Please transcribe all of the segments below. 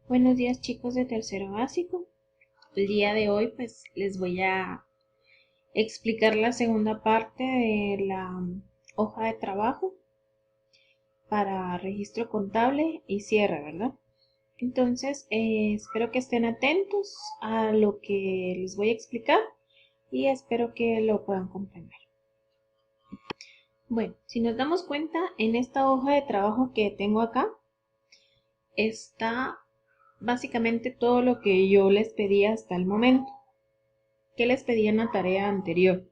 Buenos días chicos de tercero básico. El día de hoy pues les voy a explicar la segunda parte de la hoja de trabajo para registro contable y cierre, ¿verdad? Entonces espero que estén atentos a lo que les voy a explicar y espero que lo puedan comprender. Bueno, si nos damos cuenta en esta hoja de trabajo que tengo acá está básicamente todo lo que yo les pedí hasta el momento. ¿Qué les pedí en la tarea anterior?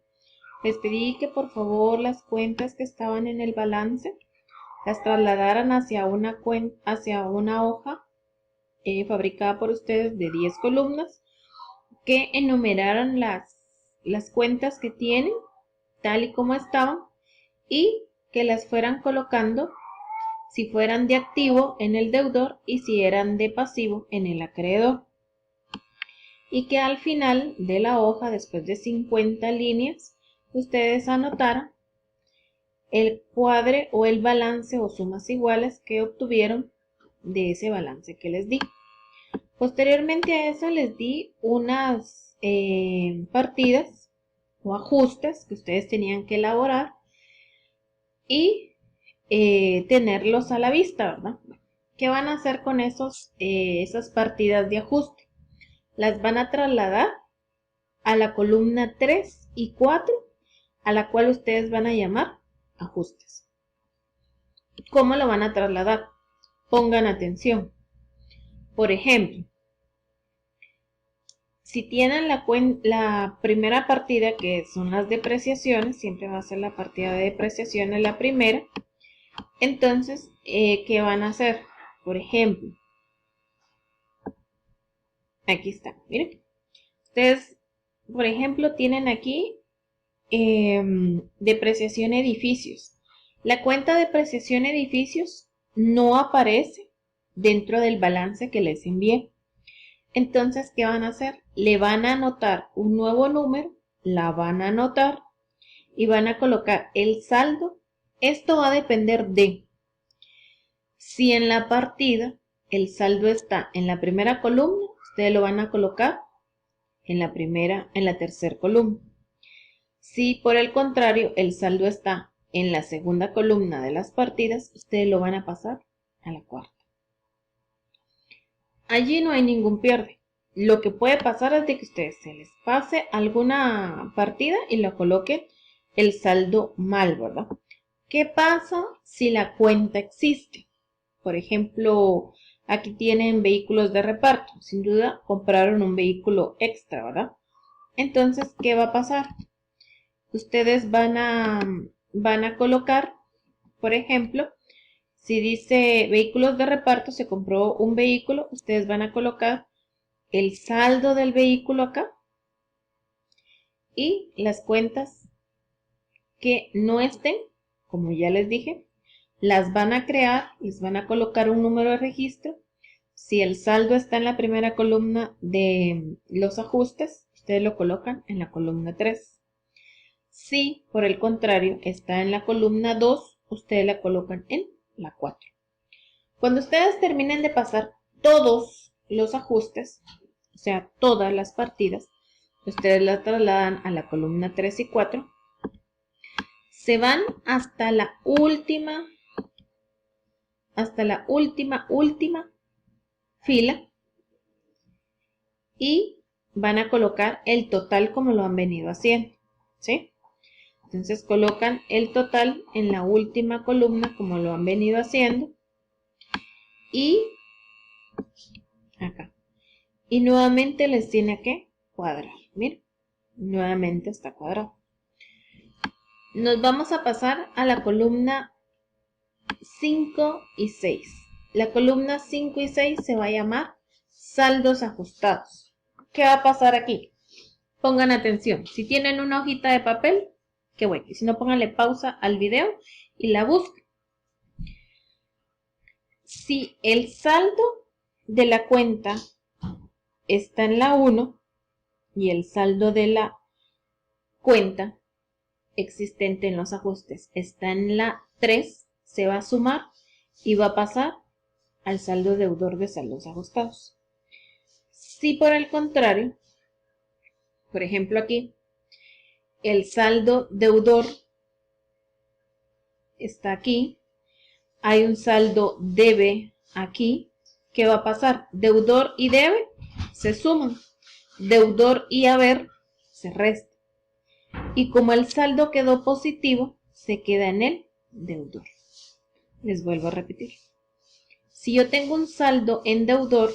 Les pedí que por favor las cuentas que estaban en el balance las trasladaran hacia hacia una hoja fabricada por ustedes de 10 columnas, que enumeraran las cuentas que tienen tal y como estaban y que las fueran colocando si fueran de activo en el deudor y si eran de pasivo en el acreedor. Y que al final de la hoja, después de 50 líneas, ustedes anotaran el cuadre o el balance o sumas iguales que obtuvieron de ese balance que les di. Posteriormente a eso les di unas partidas o ajustes que ustedes tenían que elaborar y tenerlos a la vista, ¿verdad? ¿Qué van a hacer con esas partidas de ajuste? Las van a trasladar a la columna 3 y 4, a la cual ustedes van a llamar ajustes. ¿Cómo lo van a trasladar? Pongan atención. Por ejemplo, si tienen la primera partida, que son las depreciaciones, siempre va a ser la partida de depreciaciones la primera. Entonces, ¿qué van a hacer? Por ejemplo, aquí está, miren. Ustedes, por ejemplo, tienen aquí depreciación edificios. La cuenta depreciación edificios no aparece dentro del balance que les envié. Entonces, ¿qué van a hacer? Le van a anotar un nuevo número, la van a anotar y van a colocar el saldo. Esto va a depender de si en la partida el saldo está en la primera columna, ustedes lo van a colocar en la tercera columna. Si por el contrario el saldo está en la segunda columna de las partidas, ustedes lo van a pasar a la cuarta. Allí no hay ningún pierde. Lo que puede pasar es de que ustedes se les pase alguna partida y la coloquen el saldo mal, ¿verdad? ¿Qué pasa si la cuenta existe? Por ejemplo, aquí tienen vehículos de reparto. Sin duda compraron un vehículo extra, ¿verdad? Entonces, ¿qué va a pasar? Ustedes van a colocar, por ejemplo, si dice vehículos de reparto, se compró un vehículo, ustedes van a colocar el saldo del vehículo acá y las cuentas que no estén, como ya les dije, las van a crear, les van a colocar un número de registro. Si el saldo está en la primera columna de los ajustes, ustedes lo colocan en la columna 3. Si, por el contrario, está en la columna 2, ustedes la colocan en la 4. Cuando ustedes terminen de pasar todos los ajustes, o sea, todas las partidas, ustedes las trasladan a la columna 3 y 4. Se van hasta la última fila y van a colocar el total como lo han venido haciendo, ¿sí? Entonces colocan el total en la última columna como lo han venido haciendo y acá. Y nuevamente les tiene que cuadrar. Miren, nuevamente está cuadrado. Nos vamos a pasar a la columna 5 y 6. La columna 5 y 6 se va a llamar saldos ajustados. ¿Qué va a pasar aquí? Pongan atención. Si tienen una hojita de papel, qué bueno. Y si no, pónganle pausa al video y la busquen. Si el saldo de la cuenta está en la 1 y el saldo de la cuenta existente en los ajustes está en la 3, se va a sumar y va a pasar al saldo deudor de saldos ajustados. Si por el contrario, por ejemplo aquí, el saldo deudor está aquí, hay un saldo debe aquí, ¿qué va a pasar? Deudor y debe se suman, deudor y haber se resta. Y como el saldo quedó positivo, se queda en el deudor. Les vuelvo a repetir. Si yo tengo un saldo en deudor,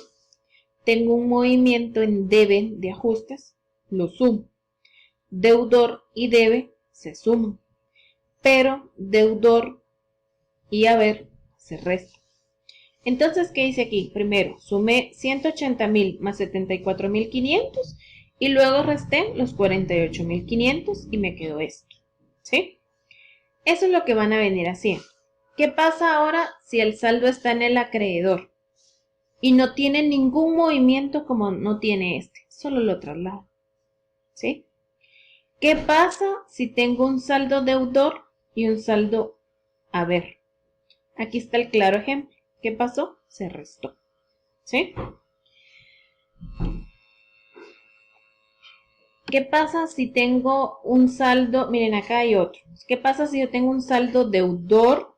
tengo un movimiento en debe de ajustes, lo sumo. Deudor y debe se suman, pero deudor y haber se restan. Entonces, ¿qué hice aquí? Primero, sumé 180.000 más 74.500 y luego resté los 48.500 y me quedó esto, ¿sí? Eso es lo que van a venir haciendo. ¿Qué pasa ahora si el saldo está en el acreedor y no tiene ningún movimiento como no tiene este? Solo lo traslado, ¿sí? ¿Qué pasa si tengo un saldo deudor y un saldo haber? Aquí está el claro ejemplo. ¿Qué pasó? Se restó, ¿sí? ¿Qué pasa si tengo un saldo? Miren, acá hay otro. ¿Qué pasa si yo tengo un saldo deudor?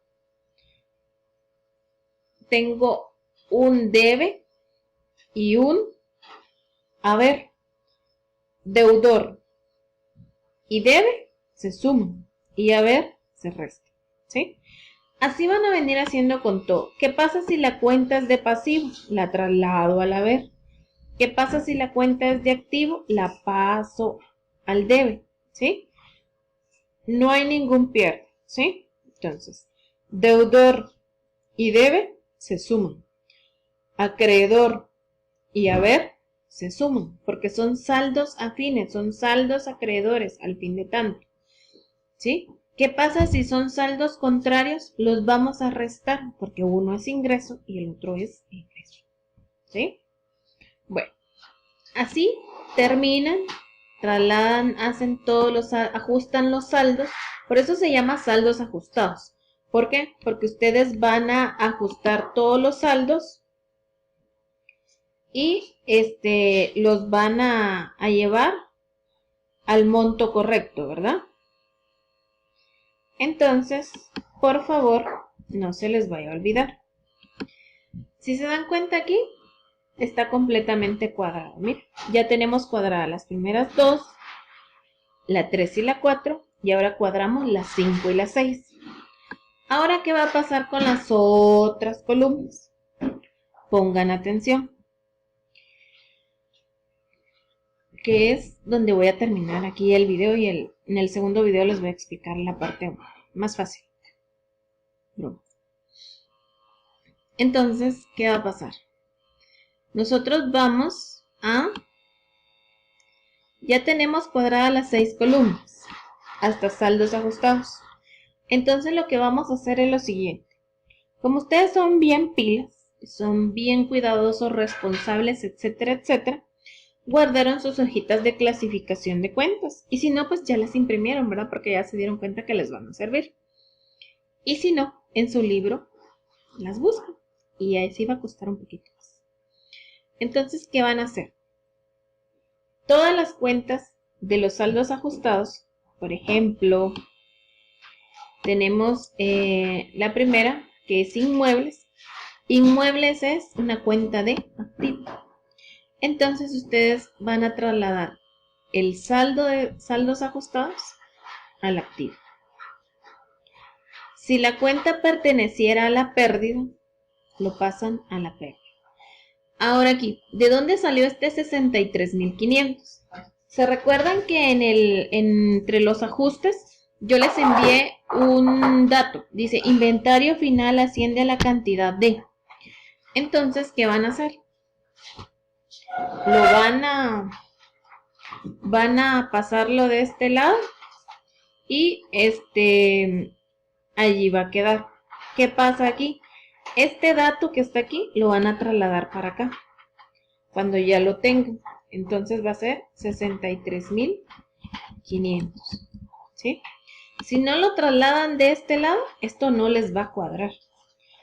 Tengo un debe y un haber. Deudor y debe se suman y haber se resta, ¿sí? Así van a venir haciendo con todo. ¿Qué pasa si la cuenta es de pasivo? La traslado al haber. ¿Qué pasa si la cuenta es de activo? La paso al debe, ¿sí? No hay ningún pierde, ¿sí? Entonces, deudor y debe se suman. Acreedor y haber se suman, porque son saldos afines, son saldos acreedores al fin de tanto, ¿sí? ¿Qué pasa si son saldos contrarios? Los vamos a restar, porque uno es ingreso y el otro es ingreso, ¿sí? Bueno, así terminan, trasladan, hacen todos los, ajustan los saldos, por eso se llama saldos ajustados. ¿Por qué? Porque ustedes van a ajustar todos los saldos y los van a llevar al monto correcto, ¿verdad? Entonces, por favor, no se les vaya a olvidar. Si se dan cuenta aquí, está completamente cuadrado. Miren, ya tenemos cuadradas las primeras dos, la 3 y la 4, y ahora cuadramos las 5 y la 6. Ahora, ¿qué va a pasar con las otras columnas? Pongan atención, que es donde voy a terminar aquí el video y en el segundo video les voy a explicar la parte más fácil. Entonces, ¿qué va a pasar? Nosotros vamos a... Ya tenemos cuadradas las 6 columnas, hasta saldos ajustados. Entonces lo que vamos a hacer es lo siguiente. Como ustedes son bien pilas, son bien cuidadosos, responsables, etcétera, etcétera, guardaron sus hojitas de clasificación de cuentas. Y si no, pues ya las imprimieron, ¿verdad? Porque ya se dieron cuenta que les van a servir. Y si no, en su libro las buscan. Y ahí sí va a costar un poquito más. Entonces, ¿qué van a hacer? Todas las cuentas de los saldos ajustados, por ejemplo, tenemos la primera, que es inmuebles. Inmuebles es una cuenta de activo. Entonces, ustedes van a trasladar el saldo de saldos ajustados al activo. Si la cuenta perteneciera a la pérdida, lo pasan a la pérdida. Ahora aquí, ¿de dónde salió este 63.500? ¿Se recuerdan que entre los ajustes yo les envié un dato? Dice, inventario final asciende a la cantidad de. Entonces, ¿qué van a hacer? Lo van a pasarlo de este lado y allí va a quedar. ¿Qué pasa aquí? Este dato que está aquí lo van a trasladar para acá cuando ya lo tengan. Entonces va a ser 63.500, ¿sí? Si no lo trasladan de este lado, esto no les va a cuadrar.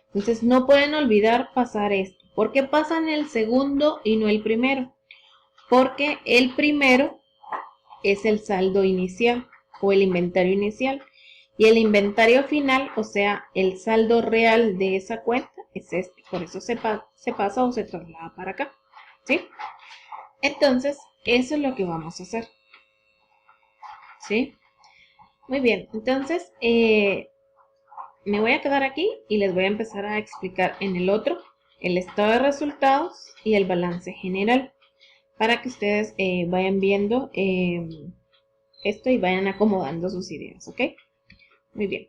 Entonces no pueden olvidar pasar esto. ¿Por qué pasan el segundo y no el primero? Porque el primero es el saldo inicial o el inventario inicial. Y el inventario final, o sea, el saldo real de esa cuenta es este. Por eso se pasa o se traslada para acá. ¿Sí? Entonces, eso es lo que vamos a hacer. ¿Sí? Muy bien. Entonces, me voy a quedar aquí y les voy a empezar a explicar en el otro el estado de resultados y el balance general para que ustedes vayan viendo esto y vayan acomodando sus ideas, ¿ok? Muy bien.